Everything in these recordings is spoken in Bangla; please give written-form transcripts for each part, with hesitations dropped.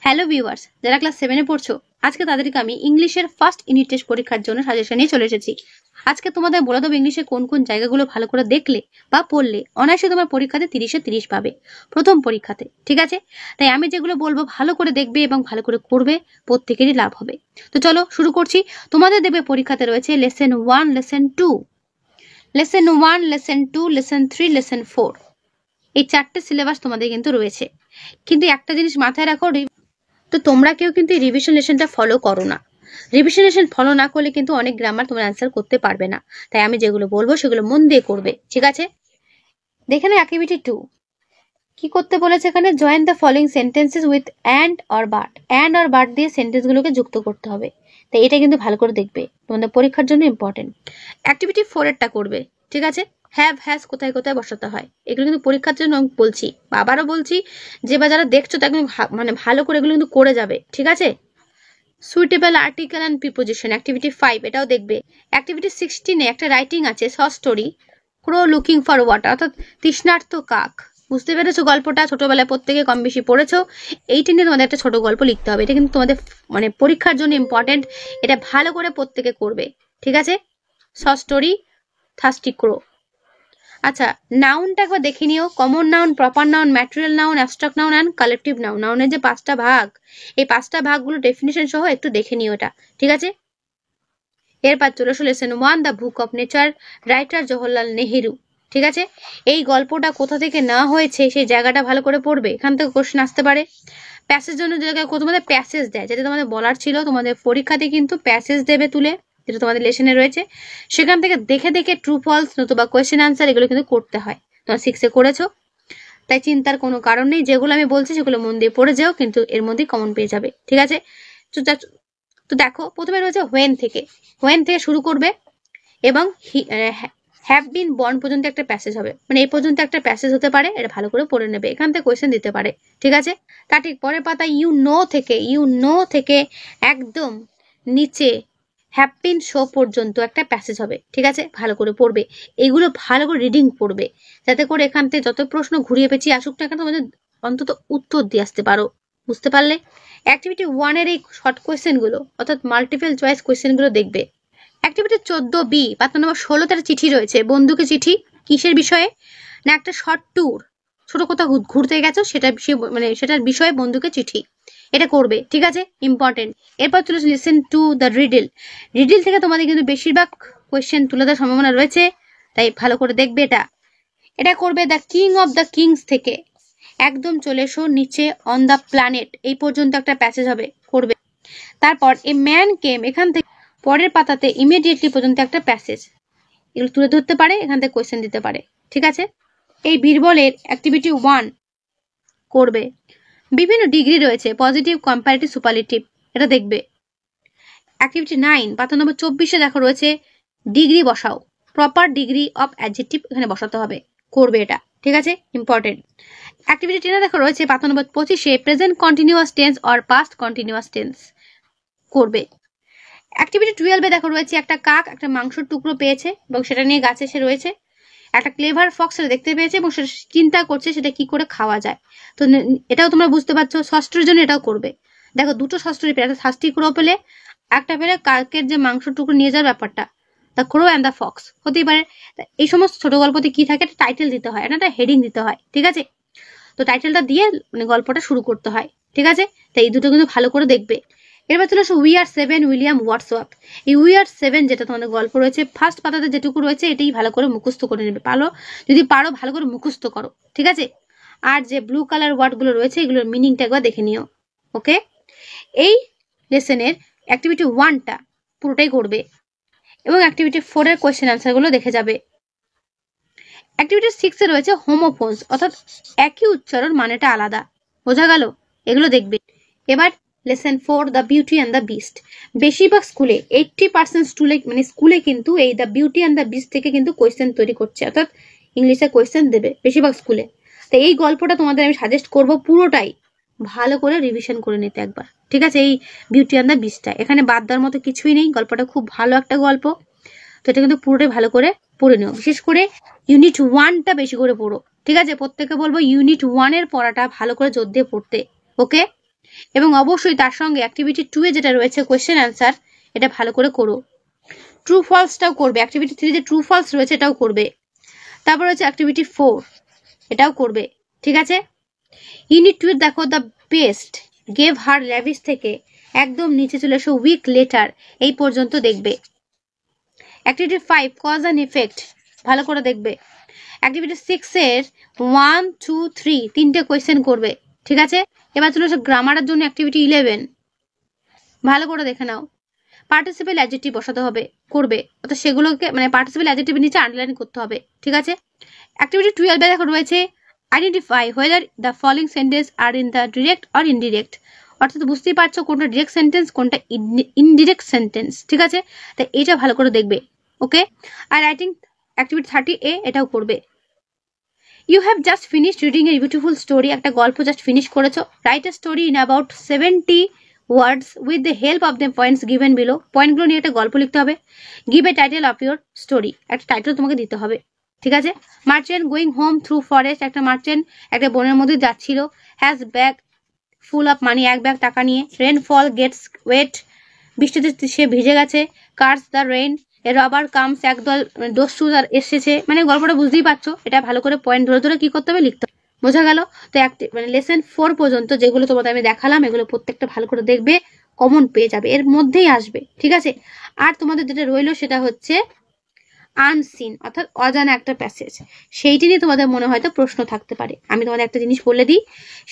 হ্যালো ভিউয়ার্স, যারা ক্লাস 7-এ পড়ছো, আজকে তাদেরকে আমি ইংলিশের ফার্স্ট ইউনিট টেস্ট পরীক্ষার জন্য সাজেশন নিয়ে চলে এসেছি। আজকে তোমাদের বলে দেবো ইংলিশে কোন কোন জায়গাগুলো ভালো করে দেখলে বা পড়লে অনায়াসে তোমার পরীক্ষাতে 30-এ 30 পাবে, প্রথম পরীক্ষাতে। ঠিক আছে, তাই আমি যেগুলো বলবো ভালো করে দেখবে এবং ভালো করে করবে, প্রত্যেকেরই লাভ হবে। তো চলো শুরু করছি। তোমাদের দেখবে পরীক্ষাতে রয়েছে lesson 1, lesson 2, lesson 1, lesson 2, lesson 3, lesson 4। এই 4টে সিলেবাস তোমাদের কিন্তু রয়েছে। কিন্তু একটা জিনিস মাথায় রাখো, তো তোমরা কেউ কিন্তু রিভিশন লেসনটা ফলো করো না। রিভিশন লেসন ফলো না করলে কিন্তু অনেক গ্রামার তোমরা অ্যান্সার করতে পারবে না। তাই আমি যেগুলো বলবো সেগুলো মন দিয়ে করবে। ঠিক আছে, দেখে না অ্যাক্টিভিটি 2 কি করতে বলেছে এখানে। Join the following sentences with and or but. And or but দিয়ে সেন্টেন্সগুলোকে যুক্ত করতে হবে। তাই এটা কিন্তু ভালো করে দেখবে, তোমাদের পরীক্ষার জন্য ইম্পর্টেন্ট। অ্যাক্টিভিটি 4 এরটা করবে। ঠিক আছে, হ্যাভ হ্যাজ কোথায় কোথায় বসাতে হয় এগুলো কিন্তু পরীক্ষার জন্য আমি বলছি, আবারও বলছি যে বা যারা দেখছো তা কিন্তু মানে ভালো করে এগুলো কিন্তু করে যাবে। ঠিক আছে, suitable article and preposition activity 5 এটাও দেখবে। অ্যাক্টিভিটি 16-এ একটা রাইটিং আছে, short story, crow looking for water, অর্থাৎ তৃষ্ণার্ত কাক। বুঝতে পেরেছো গল্পটা? ছোটবেলায় প্রত্যেকে কম বেশি পড়েছো। এইটা নিয়ে তোমাদের একটা ছোট গল্প লিখতে হবে। এটা কিন্তু তোমাদের মানে পরীক্ষার জন্য ইম্পর্টেন্ট। এটা ভালো করে প্রত্যেকে করবে। ঠিক আছে, শর্ট স্টোরি, থার্স্টি ক্রো। আচ্ছা, নাউনটা একবার দেখে নিও। Common noun, proper noun, material noun, abstract noun and collective noun. নাউনের যে 5টা ভাগ, এই 5টা ভাগগুলো ডেফিনিশন সহ একটু দেখে নিও এটা। ঠিক আছে, এরপর চলে আসো lesson 1, the book of nature, writer Jawaharlal Nehru. ঠিক আছে, এই গল্পটা কোথা থেকে না হয়েছে সেই জায়গাটা ভালো করে পড়বে। এখান থেকে কোশ্চেন আসতে পারে। প্যাসেজ জন্য যে জায়গায় তোমাদের প্যাসেজ দেয়, যেটা তোমাদের বলার ছিল, তোমাদের পরীক্ষাতে কিন্তু প্যাসেজ দেবে তুলে, যেটা তোমাদের লেসনে রয়েছে। সেখান থেকে দেখে দেখে ট্রু ফলস নতুবা কোয়েশ্চেন আনসার এগুলো কিন্তু করতে হয়। তোমরা 6-এ করেছো, তাই চিন্তার কোনো কারণ নেই। যেগুলো আমি বলছি সেগুলো মন দিয়ে পড়ে যাও, কিন্তু এর মধ্যেই কমন পেয়ে যাবে। ঠিক আছে, তো দেখো প্রথমে রয়েছে হোয়েন থেকে। হোয়েন থেকে শুরু করবে এবং হ্যাভ বিন বর্ন পর্যন্ত একটা প্যাসেজ হবে, মানে এই পর্যন্ত একটা প্যাসেজ হতে পারে। এটা ভালো করে পড়ে নেবে, এখান থেকে কোয়েশ্চেন দিতে পারে। ঠিক আছে, তার ঠিক পরের পাতা ইউ নো থেকে একদম নিচে হ্যাভ বিন শো পর্যন্ত একটা প্যাসেজ হবে। ঠিক আছে, ভালো করে পড়বে। এগুলো ভালো করে রিডিং পড়বে, যাতে করে এখান থেকে যত প্রশ্ন ঘুরিয়ে পেঁচিয়ে আসুক না কেন তোমাদের অন্তত উত্তর দিয়ে আসতে পারো। বুঝতে পারলে? অ্যাক্টিভিটি 1-এর এই শর্ট কোয়েশ্চেন গুলো, অর্থাৎ মাল্টিপল চয়েস কোয়েশ্চেন গুলো দেখবে। অ্যাক্টিভিটি 14B পাতা নম্বর 16 একটা চিঠি রয়েছে। বন্ধুকে চিঠি, কিসের বিষয়ে? না একটা শর্ট ট্যুর, ছোট কোথাও ঘুরতে গেছো সেটা মানে সেটার বিষয়ে বন্ধুকে চিঠি। এটা করবে। ঠিক আছে, ইম্পর্টেন্ট। এরপর চলে listen to the riddle. Riddle থেকে তোমাদের কিন্তু বেশিরভাগ কোয়েশ্চেন তুলে দেওয়ার সম্ভাবনা রয়েছে, তাই ভালো করে দেখবে এটা। এটা করবে the king of the kings থেকে একদম চলে এসো নিচে অন দ্য প্ল্যানেট, এই পর্যন্ত একটা প্যাসেজ হবে, করবে। তারপর এ ম্যান কেম, এখান থেকে পরের পাতাতে ইমিডিয়েটলি পর্যন্ত একটা প্যাসেজ, এগুলো তুলে ধরতে পারে, এখান থেকে কোয়েশ্চেন দিতে পারে। ঠিক আছে, এই বীরবলের অ্যাক্টিভিটি 1 করবে। বিভিন্ন ডিগ্রি রয়েছে, পজিটিভ, কম্পারেটিভ, সুপারলেটিভ, এটা দেখবে। অ্যাক্টিভিটি 9 পাতা নম্বর 24-এ দেখো রয়েছে ডিগ্রি বসাও, প্রপার ডিগ্রি অফ অ্যাডজেক্টিভ এখানে বসাতে হবে, করবে এটা। ঠিক আছে, ইম্পর্টেন্ট। অ্যাক্টিভিটি 10-এ দেখো রয়েছে পাতা নম্বর 25-এ present continuous tense or past continuous tense, করবে। অ্যাক্টিভিটি 12-এ দেখো রয়েছে একটা কাক একটা মাংসের টুকরো পেয়েছে এবং সেটা নিয়ে গাছে এসে রয়েছে। একটা ক্লেভার ফক্স সেটা দেখতে পেয়েছে এবং সেটা চিন্তা করছে সেটা কি করে খাওয়া যায়। তো এটাও তোমরা বুঝতে পারছো, ষষ্ঠের জন্য এটাও করবে। দেখো দুটো ষষ্ঠী পেলে, একটা শাস্তি ক্রো পেলে, একটা পেলে কাকের যে মাংস টুকরো নিয়ে যাওয়ার ব্যাপারটা, the crow and the fox হতেই পারে। এই সমস্ত ছোট গল্পতে কি থাকে, একটা টাইটেল দিতে হয়, একটা হেডিং দিতে হয়। ঠিক আছে, তো টাইটেলটা দিয়ে মানে গল্পটা শুরু করতে হয়। ঠিক আছে, তাই এই দুটো কিন্তু ভালো করে দেখবে। এরপর চলে আসো উই আর 7, উইলিয়াম ওয়ার্ডসওয়ার্থ। এই উই আর 7 যেটা তোমাদের গল্প রয়েছে, ফার্স্ট পাতাতে যেটুকু রয়েছে এটাই ভালো করে মুখস্থ করে নেবে। যদি পারো ভালো করে মুখস্থ করো। ঠিক আছে, আর যে ব্লু কালার ওয়ার্ড গুলো রয়েছে এগুলোর মিনিংটা একবার দেখে নিও। ওকে, এই লেসনের অ্যাক্টিভিটি 1টা পুরোটাই করবে এবং অ্যাক্টিভিটি 4-এর কোয়েশ্চেন আনসার গুলো দেখে যাবে। অ্যাক্টিভিটি 6-এ রয়েছে হোমোফোনস, অর্থাৎ একই উচ্চারণ মানেটা আলাদা, বোঝা গেল? এগুলো দেখবে। এবার lesson 4, the beauty and the beast. বেশিরভাগ স্কুলে 80% স্কুলে কিন্তু এই the beauty and the beast থেকে কিন্তু কোয়েশ্চেন তৈরি করছে, অর্থাৎ ইংলিশে কোয়েশ্চেন দেবে বেশিরভাগ স্কুলে। তো এই গল্পটা তোমাদের আমি সাজেস্ট করব পুরোটাই ভালো করে রিভিশন করে নিতে একবার। ঠিক আছে, এই বিউটি অ্যান্ড দ্য বিস্টটা এখানে বাদ দেওয়ার মতো কিছুই নেই, গল্পটা খুব ভালো একটা গল্প। তো এটা কিন্তু পুরোটাই ভালো করে পড়ে নিও, বিশেষ করে ইউনিট 1টা বেশি করে পড়ো। ঠিক আছে, প্রত্যেকে বলবো ইউনিট 1-এর পড়াটা ভালো করে জোর দিয়ে পড়তে। ওকে, এবং অবশ্যই তার সঙ্গে অ্যাক্টিভিটি 2 এ যেটা রয়েছে কোয়েশ্চেন অ্যান্সার, এটা ভালো করে করো। ট্রু ফলসটাও করবে, অ্যাক্টিভিটি 3 যে ট্রু ফলস রয়েছে এটাও করবে। তারপর হচ্ছে অ্যাক্টিভিটি 4, এটাও করবে, ঠিক আছে। ইউনিট 2 দেখো the best gave her lavish থেকে একদম নিচে চলে এসো উইক লেটার, এই পর্যন্ত দেখবে। অ্যাক্টিভিটি 5 কজ অ্যান্ড ইফেক্ট, ভালো করে দেখবে। অ্যাক্টিভিটি 6 এর 1, 2, 3 তিনটে কোয়েশ্চেন করবে, ঠিক আছে। এবার চলে এসো গ্রামারের জন্য অ্যাক্টিভিটি 11, ভালো করে দেখে নাও। পার্টিসিপেল অ্যাডজেক্টিভ বসাতে হবে, করবে, অর্থাৎ সেগুলোকে মানে পার্টিসিপেল অ্যাডজেক্টিভের নিচে আন্ডারলাইন করতে হবে, ঠিক আছে। অ্যাক্টিভিটি 12 এ দেখো রয়েছে identify whether the following sentence are in the direct or indirect, অর্থাৎ বুঝতেই পারছো কোনটা ডিরেক্ট সেন্টেন্স কোনটা ইনডিরেক্ট সেন্টেন্স, ঠিক আছে। তাই এটা ভালো করে দেখবে, ওকে। আর রাইটিং অ্যাক্টিভিটি 30 এ এটাও করবে। You have just finished reading a beautiful story, একটা গল্প জাস্ট ফিনিশ করেছো। Write a story in about 70 words with the help of the points given below, পয়েন্টগুলো নিয়ে একটা গল্প লিখতে হবে। Give a title of your story, একটা টাইটেল তোমাকে দিতে হবে, ঠিক আছে। Merchant going home through forest, একটা মার্চেন্ট একটা বনের মধ্যে যাচ্ছিল। Has bag full of money, এক ব্যাগ টাকা নিয়ে। রেনফল গেটস ওয়েট, বৃষ্টিতে সে ভিজে গেছে। Curse the rain, a robber comes, একদল দস্যু এসেছে। মানে গল্পটা বুঝতেই পারছো, এটা ভালো করে পয়েন্ট ধরে ধরে কি করতে হবে, লিখতে হবে, বোঝা গেল। তো মানে লেসন 4 পর্যন্ত যেগুলো তোমাদের আমি দেখালাম এগুলো প্রত্যেকটা ভালো করে দেখবে, কমন পেয়ে যাবে, এর মধ্যেই আসবে, ঠিক আছে। আর তোমাদের যেটা রইলো সেটা হচ্ছে আনসিন, অর্থাৎ অজানা একটা প্যাসেজ, সেইটি নিয়ে তোমাদের মনে হয়তো প্রশ্ন থাকতে পারে। আমি তোমাদের একটা জিনিস বলে দিই,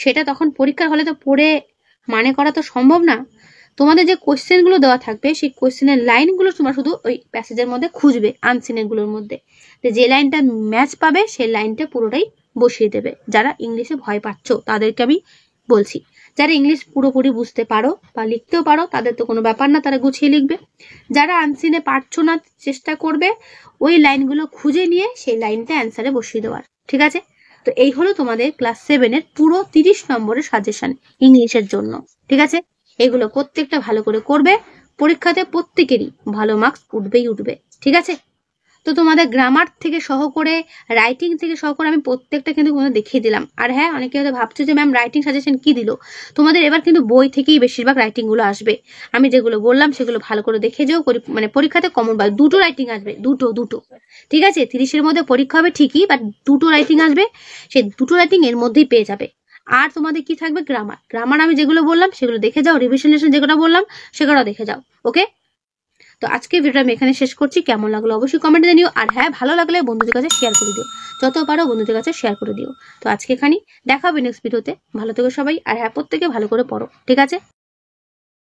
সেটা তখন পরীক্ষার হলে তো পড়ে মানে করা তো সম্ভব না। তোমাদের যে কোশ্চেনগুলো দেওয়া থাকবে সেই কোশ্চেনের লাইনগুলো তোমরা শুধু ওই প্যাসেজের মধ্যে খুঁজবে, আনসিনের গুলোর মধ্যে। যে লাইনটা ম্যাচ পাবে সেই লাইনটা পুরোটাই বসিয়ে দেবে। যারা ইংলিশে ভয় পাচ্ছ তাদেরকে আমি বলছি, যারা ইংলিশ পুরোপুরি বুঝতে পারো বা লিখতেও পারো তাদের তো কোনো ব্যাপার না, তারা গুছিয়ে লিখবে। যারা আনসিনে পারছো না চেষ্টা করবে ওই লাইনগুলো খুঁজে নিয়ে সেই লাইনটা অ্যান্সারে বসিয়ে দেওয়ার, ঠিক আছে। তো এই হলো তোমাদের ক্লাস 7 এর পুরো 30 নম্বরের সাজেশন ইংলিশের জন্য, ঠিক আছে। এগুলো প্রত্যেকটা ভালো করে করবে, পরীক্ষাতে প্রত্যেকেরই ভালো মার্কস উঠবেই উঠবে, ঠিক আছে। তো তোমাদের গ্রামার থেকে সহ করে রাইটিং থেকে সহ করে আমি প্রত্যেকটা কিন্তু তোমাদের দেখিয়ে দিলাম। আর হ্যাঁ, অনেকে হয়তো ভাবছো যে ম্যাম রাইটিং সাজেশন কি দিল, তোমাদের এবার কিন্তু বই থেকেই বেশিরভাগ রাইটিং গুলো আসবে। আমি যেগুলো বললাম সেগুলো ভালো করে দেখে যেও, মানে পরীক্ষাতে কমন পাবে, দুটো রাইটিং আসবে, দুটো, ঠিক আছে। 30-এর মধ্যে পরীক্ষা হবে ঠিকই, বাট দুটো রাইটিং আসবে, সেই দুটো রাইটিং এর মধ্যেই পেয়ে যাবে। আর তোমাদের কি থাকবে, গ্রামার আমি যেগুলো বললাম সেগুলো দেখে যাও, রিভিশন যেগুলো বললাম সেগুলো দেখে যাও, ওকে। তো আজকে ভিডিওটা আমি এখানে শেষ করছি, কেমন লাগলো অবশ্যই কমেন্টে জানিও। আর হ্যাঁ, ভালো লাগলে বন্ধুদের কাছে শেয়ার করে দিও, যত পারো বন্ধুদের কাছে শেয়ার করে দিও। তো আজকে এখানেই দেখা হবে নেক্সট ভিডিওতে, ভালো থেকো সবাই। আর হ্যাঁ, প্রত্যেকে ভালো করে পড়ো, ঠিক আছে।